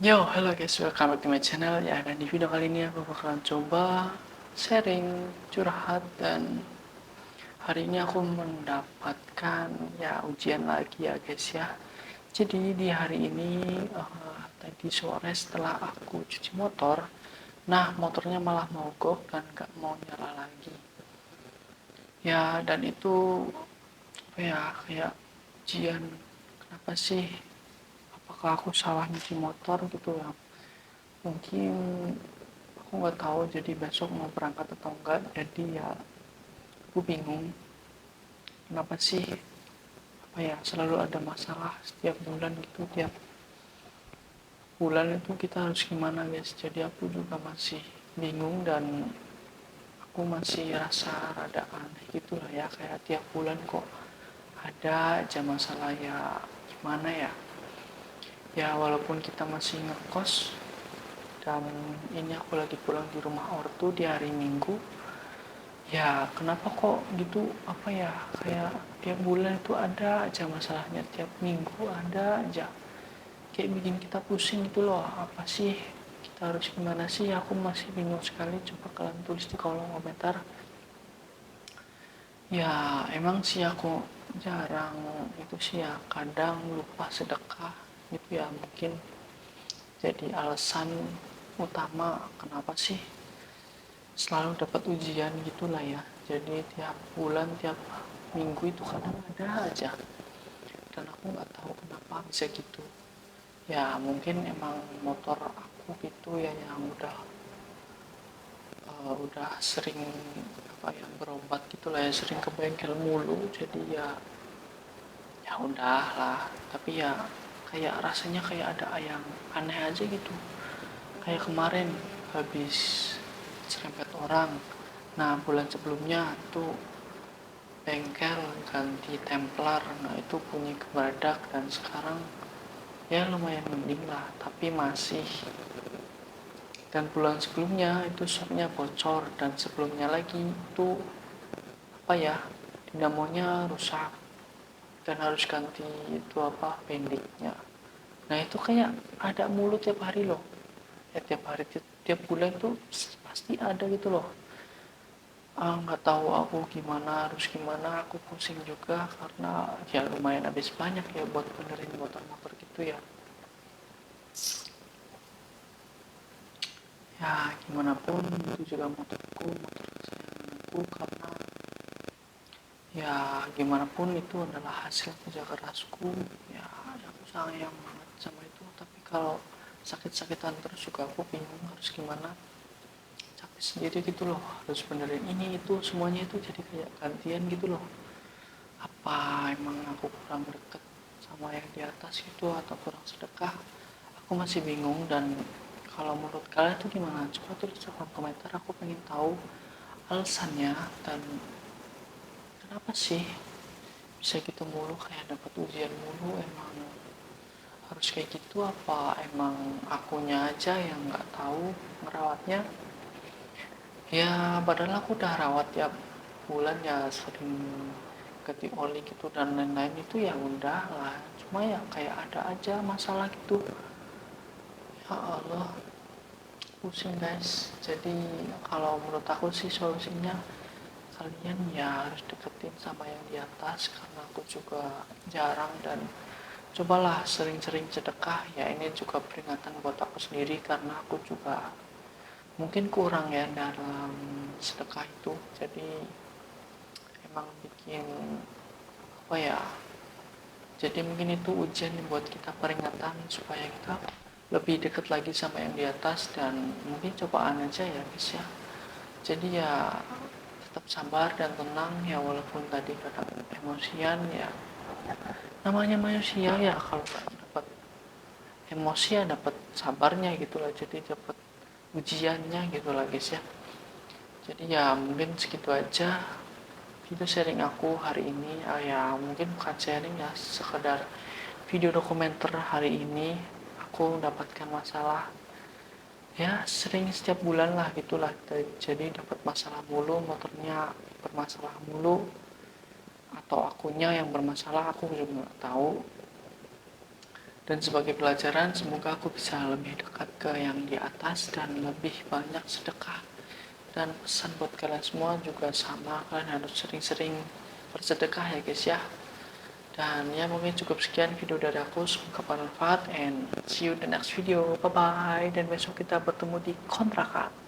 Yo, halo guys, welcome back to my channel ya. Dan di video kali ini aku bakalan coba sharing, curhat, dan hari ini aku mendapatkan ya ujian lagi ya guys ya. Jadi di hari ini tadi sore setelah aku cuci motor, nah motornya malah mogok dan gak mau nyala lagi. Ya dan itu apa ya kayak ujian, kenapa sih? Apakah aku salah nyuci motor gitu ya? Mungkin aku nggak tahu jadi besok mau berangkat atau enggak, jadi ya aku bingung kenapa sih apa ya selalu ada masalah setiap bulan gitu. Tiap bulan itu kita harus gimana guys, jadi aku juga masih bingung dan aku masih rasa rada aneh gitu lah ya, kayak tiap bulan kok ada aja masalah. Ya gimana ya, ya walaupun kita masih ngekos dan ini aku lagi pulang di rumah ortu di hari Minggu. Ya, kenapa kok gitu, apa ya, kayak tiap bulan itu ada aja masalahnya, tiap minggu ada aja. Kayak bikin kita pusing gitu loh, apa sih, kita harus gimana sih, aku masih bingung sekali, coba kalian tulis di kolom komentar. Ya, emang sih aku jarang itu sih ya, kadang lupa sedekah gitu ya, mungkin jadi alasan utama kenapa sih selalu dapat ujian gitulah ya. Jadi tiap bulan tiap minggu itu kadang ada aja dan aku nggak tahu kenapa bisa gitu. Ya mungkin emang motor aku gitu ya, yang udah sering apa ya berobat gitulah ya, sering ke bengkel mulu, jadi ya udahlah. Tapi ya kayak rasanya kayak ada yang aneh aja gitu. Kayak kemarin habis serempet orang, nah bulan sebelumnya tuh bengkel ganti templar, nah itu bunyi kebadak, dan sekarang ya lumayan mending lah, tapi masih. Dan bulan sebelumnya itu shopnya bocor, dan sebelumnya lagi itu apa ya, dinamonya rusak dan harus ganti itu apa pendeknya. Nah itu kayak ada mulu tiap hari loh, ya tiap hari, tiap bulan tuh pasti ada gitu loh. Nggak tahu aku gimana, harus gimana, aku pusing juga karena ya lumayan habis banyak ya buat benerin motor-motor gitu ya. Ya gimana pun itu juga motorku, motor kesayanganku, karena ya gimana pun itu adalah hasil kerja kerasku. Ya aku sayang banget sama itu, tapi kalau sakit-sakitan terus juga aku bingung harus gimana, capek sendiri gitu loh, harus benerin ini itu semuanya, itu jadi kayak gantian gitu loh. Apa emang aku kurang deket sama yang di atas gitu, atau kurang sedekah, aku masih bingung. Dan kalau menurut kalian tuh gimana, coba tulis di kolom komentar, aku pengen tahu alasannya. Dan kenapa sih bisa gitu mulu, kayak dapat ujian mulu, emang harus kayak gitu, apa emang akunya aja yang nggak tahu merawatnya. Ya padahal aku udah rawat tiap bulan ya, sering ganti oli gitu dan lain-lain, itu ya udah lah, cuma ya kayak ada aja masalah gitu. Ya Allah, pusing guys. Jadi kalau menurut aku sih solusinya, kalian ya harus deketin sama yang di atas, karena aku juga jarang. Dan cobalah sering-sering sedekah ya, ini juga peringatan buat aku sendiri, karena aku juga mungkin kurang ya dalam sedekah itu. Jadi emang bikin apa ya, jadi mungkin itu ujian buat kita, peringatan supaya kita lebih dekat lagi sama yang di atas. Dan mungkin cobaan aja ya guys ya. Jadi ya tetap sabar dan tenang ya, walaupun tadi kadang emosian ya, namanya manusia ya, kalau nggak dapat emosi ya dapat sabarnya gitulah, jadi dapat ujiannya gitu lah guys ya. Jadi ya mungkin segitu aja video sharing aku hari ini. Ya mungkin bukan sharing ya, sekedar video dokumenter hari ini. Aku dapatkan masalah ya sering setiap bulan lah gitulah, jadi dapat masalah mulu, motornya bermasalah mulu, atau akunya yang bermasalah, aku juga nggak tahu. Dan sebagai pelajaran, semoga aku bisa lebih dekat ke yang di atas dan lebih banyak sedekah. Dan pesan buat kalian semua juga sama, kalian harus sering-sering bersedekah ya guys ya. Dan ya mungkin cukup sekian video dari aku, semoga bermanfaat and see you in the next video. Bye bye, dan besok kita bertemu di kontrakan.